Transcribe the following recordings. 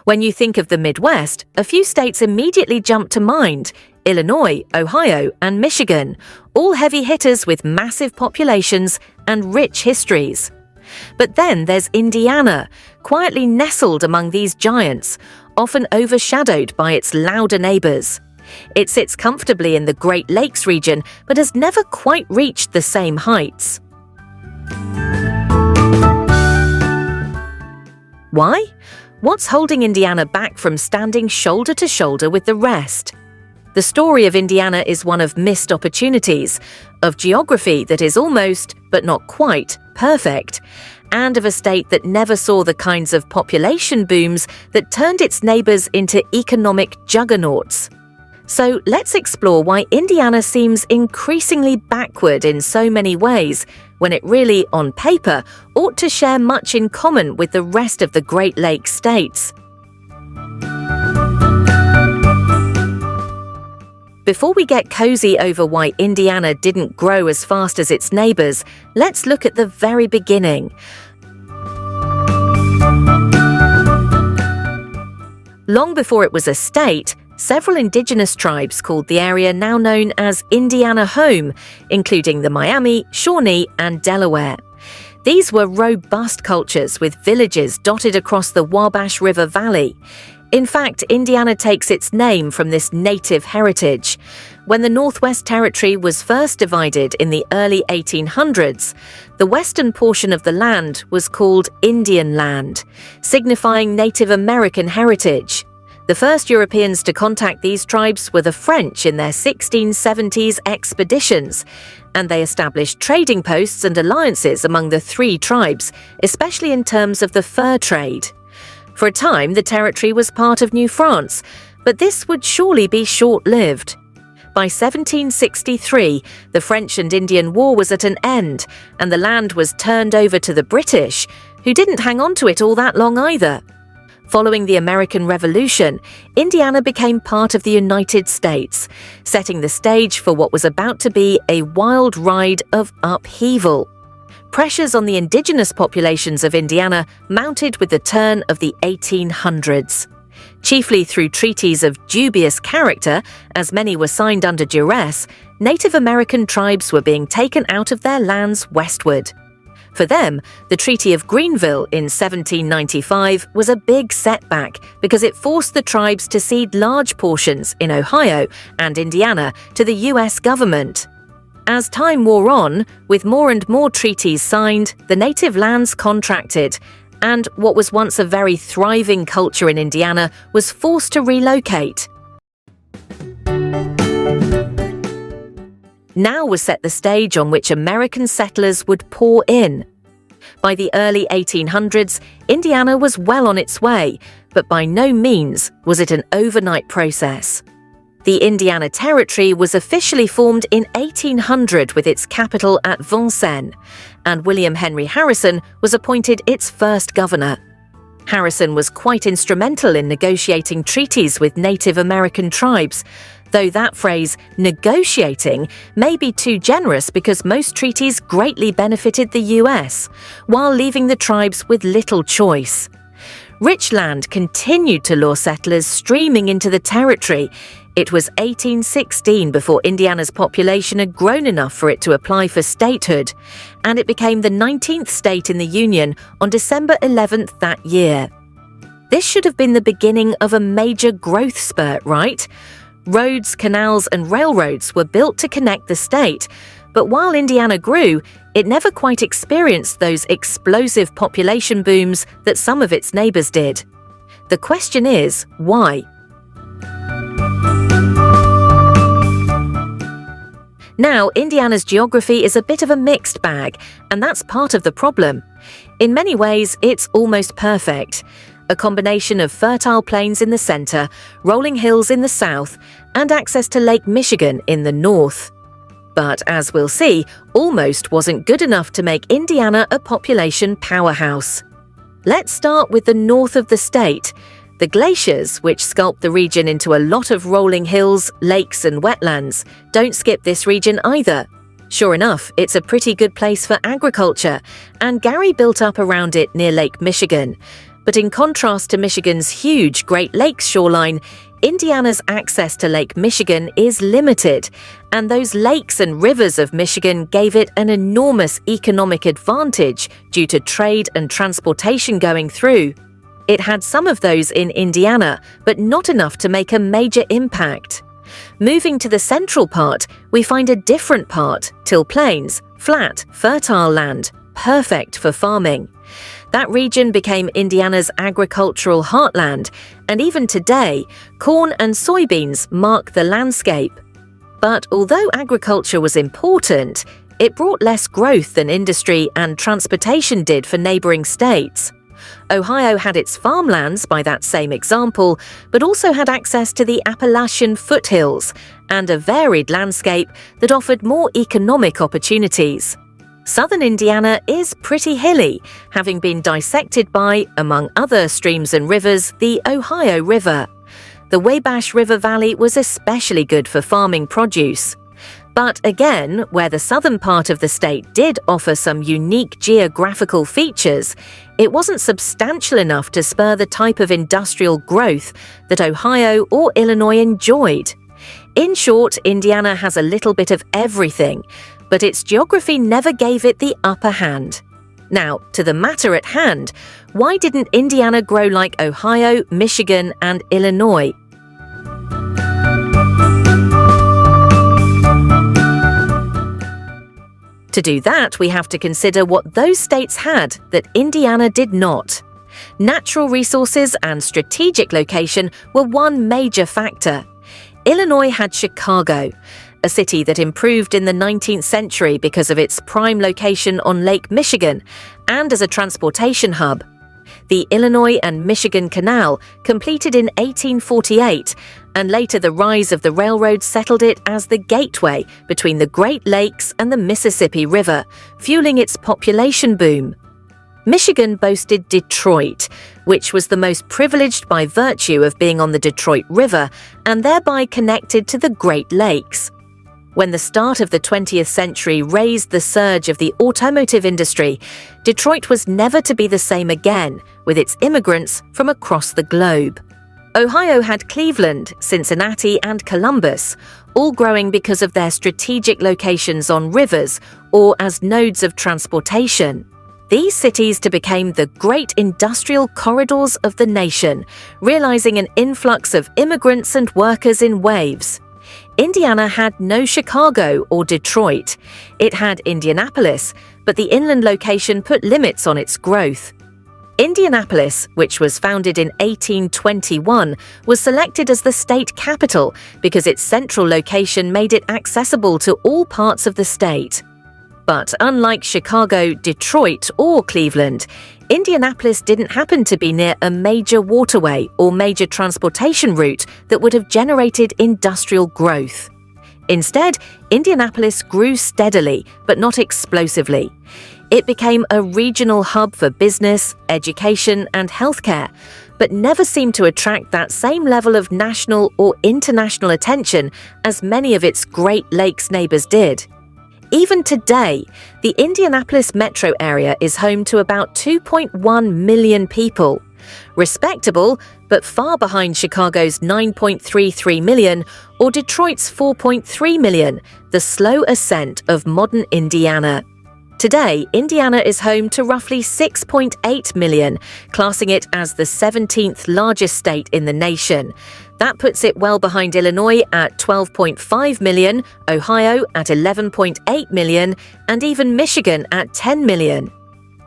When you think of the Midwest, a few states immediately jump to mind: Illinois, Ohio, and Michigan, all heavy hitters with massive populations and rich histories. But then there's Indiana, quietly nestled among these giants, often overshadowed by its louder neighbors. It sits comfortably in the Great Lakes region, but has never quite reached the same heights. Why? What's holding Indiana back from standing shoulder to shoulder with the rest? The story of Indiana is one of missed opportunities, of geography that is almost, but not quite, perfect, and of a state that never saw the kinds of population booms that turned its neighbors into economic juggernauts. So let's explore why Indiana seems increasingly backward in so many ways, when it really, on paper, ought to share much in common with the rest of the Great Lakes states. Before we get cozy over why Indiana didn't grow as fast as its neighbors, let's look at the very beginning. Long before it was a state, several indigenous tribes called the area now known as Indiana home, including the Miami, Shawnee, and Delaware. These were robust cultures with villages dotted across the Wabash River Valley. In fact, Indiana takes its name from this native heritage. When the Northwest Territory was first divided in the early 1800s, the western portion of the land was called Indian Land, signifying Native American heritage. The first Europeans to contact these tribes were the French in their 1670s expeditions, and they established trading posts and alliances among the three tribes, especially in terms of the fur trade. For a time, the territory was part of New France, but this would surely be short-lived. By 1763, the French and Indian War was at an end, and the land was turned over to the British, who didn't hang on to it all that long either. Following the American Revolution, Indiana became part of the United States, setting the stage for what was about to be a wild ride of upheaval. Pressures on the indigenous populations of Indiana mounted with the turn of the 1800s. Chiefly through treaties of dubious character, as many were signed under duress, Native American tribes were being taken out of their lands westward. For them, the Treaty of Greenville in 1795 was a big setback because it forced the tribes to cede large portions in Ohio and Indiana to the U.S. government. As time wore on, with more and more treaties signed, the native lands contracted, and what was once a very thriving culture in Indiana was forced to relocate. Now was set the stage on which American settlers would pour in. By the early 1800s, Indiana was well on its way, but by no means was it an overnight process. The Indiana Territory was officially formed in 1800 with its capital at Vincennes, and William Henry Harrison was appointed its first governor. Harrison was quite instrumental in negotiating treaties with Native American tribes, though that phrase, negotiating, may be too generous because most treaties greatly benefited the US, while leaving the tribes with little choice. Rich land continued to lure settlers streaming into the territory. It was 1816 before Indiana's population had grown enough for it to apply for statehood, and it became the 19th state in the Union on December 11th that year. This should have been the beginning of a major growth spurt, right? Roads, canals, and railroads were built to connect the state, but while Indiana grew, it never quite experienced those explosive population booms that some of its neighbors did. The question is, why? Now, Indiana's geography is a bit of a mixed bag, and that's part of the problem. In many ways, it's almost perfect. A combination of fertile plains in the center, rolling hills in the south, and access to Lake Michigan in the north. But as we'll see, almost wasn't good enough to make Indiana a population powerhouse. Let's start with the north of the state. The glaciers, which sculpt the region into a lot of rolling hills, lakes, and wetlands, don't skip this region either. Sure enough, it's a pretty good place for agriculture, and Gary built up around it near Lake Michigan. But in contrast to Michigan's huge Great Lakes shoreline, Indiana's access to Lake Michigan is limited, and those lakes and rivers of Michigan gave it an enormous economic advantage due to trade and transportation going through. It had some of those in Indiana, but not enough to make a major impact. Moving to the central part, we find a different part, till plains, flat, fertile land, perfect for farming. That region became Indiana's agricultural heartland, and even today, corn and soybeans mark the landscape. But although agriculture was important, it brought less growth than industry and transportation did for neighboring states. Ohio had its farmlands by that same example, but also had access to the Appalachian foothills and a varied landscape that offered more economic opportunities. Southern Indiana is pretty hilly, having been dissected by, among other streams and rivers, the Ohio River. The Wabash River Valley was especially good for farming produce. But again, where the southern part of the state did offer some unique geographical features, it wasn't substantial enough to spur the type of industrial growth that Ohio or Illinois enjoyed. In short, Indiana has a little bit of everything, but its geography never gave it the upper hand. Now, to the matter at hand, why didn't Indiana grow like Ohio, Michigan, and Illinois? To do that, we have to consider what those states had that Indiana did not. Natural resources and strategic location were one major factor. Illinois had Chicago, a city that improved in the 19th century because of its prime location on Lake Michigan and as a transportation hub. The Illinois and Michigan Canal, completed in 1848, and later the rise of the railroad settled it as the gateway between the Great Lakes and the Mississippi River, fueling its population boom. Michigan boasted Detroit, which was the most privileged by virtue of being on the Detroit River and thereby connected to the Great Lakes. When the start of the 20th century raised the surge of the automotive industry, Detroit was never to be the same again, with its immigrants from across the globe. Ohio had Cleveland, Cincinnati, and Columbus, all growing because of their strategic locations on rivers or as nodes of transportation. These cities became the great industrial corridors of the nation, realizing an influx of immigrants and workers in waves. Indiana had no Chicago or Detroit. It had Indianapolis, but the inland location put limits on its growth. Indianapolis, which was founded in 1821, was selected as the state capital because its central location made it accessible to all parts of the state. But unlike Chicago, Detroit, or Cleveland, Indianapolis didn't happen to be near a major waterway or major transportation route that would have generated industrial growth. Instead, Indianapolis grew steadily, but not explosively. It became a regional hub for business, education, and healthcare, but never seemed to attract that same level of national or international attention as many of its Great Lakes neighbors did. Even today, the Indianapolis metro area is home to about 2.1 million people. Respectable, but far behind Chicago's 9.33 million or Detroit's 4.3 million, the slow ascent of modern Indiana. Today, Indiana is home to roughly 6.8 million, classing it as the 17th largest state in the nation. That puts it well behind Illinois at 12.5 million, Ohio at 11.8 million, and even Michigan at 10 million.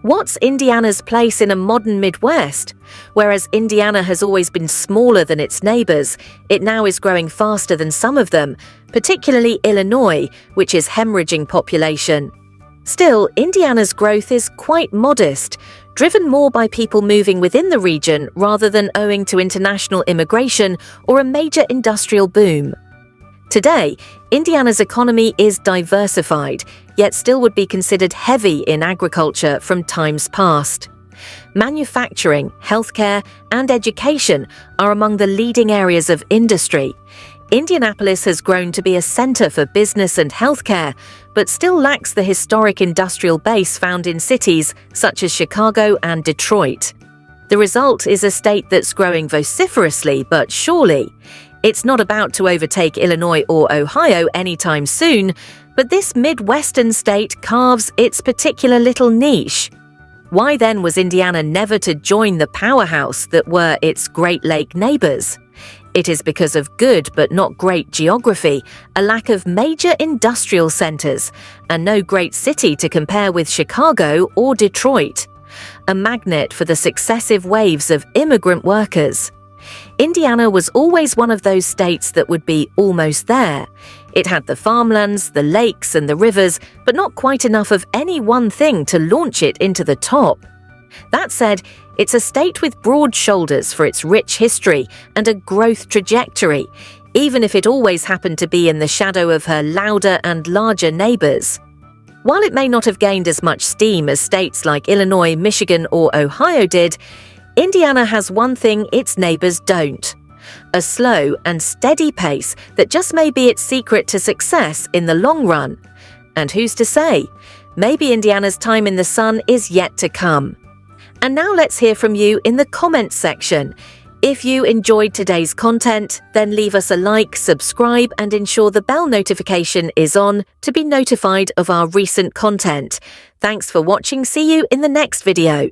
What's Indiana's place in a modern Midwest? Whereas Indiana has always been smaller than its neighbors, it now is growing faster than some of them, particularly Illinois, which is hemorrhaging population. Still, Indiana's growth is quite modest, driven more by people moving within the region rather than owing to international immigration or a major industrial boom. Today, Indiana's economy is diversified, yet still would be considered heavy in agriculture from times past. Manufacturing, healthcare, and education are among the leading areas of industry. Indianapolis has grown to be a center for business and healthcare, but still lacks the historic industrial base found in cities such as Chicago and Detroit. The result is a state that's growing vociferously but surely. It's not about to overtake Illinois or Ohio anytime soon, but this Midwestern state carves its particular little niche. Why then was Indiana never to join the powerhouse that were its Great Lake neighbors? It is because of good but not great geography, a lack of major industrial centers, and no great city to compare with Chicago or Detroit. A magnet for the successive waves of immigrant workers. Indiana was always one of those states that would be almost there. It had the farmlands, the lakes, and the rivers, but not quite enough of any one thing to launch it into the top. That said, it's a state with broad shoulders for its rich history and a growth trajectory, even if it always happened to be in the shadow of her louder and larger neighbors. While it may not have gained as much steam as states like Illinois, Michigan, or Ohio did, Indiana has one thing its neighbors don't: a slow and steady pace that just may be its secret to success in the long run. And who's to say? Maybe Indiana's time in the sun is yet to come. And now let's hear from you in the comments section. If you enjoyed today's content, then leave us a like, subscribe, and ensure the bell notification is on to be notified of our recent content. Thanks for watching. See you in the next video.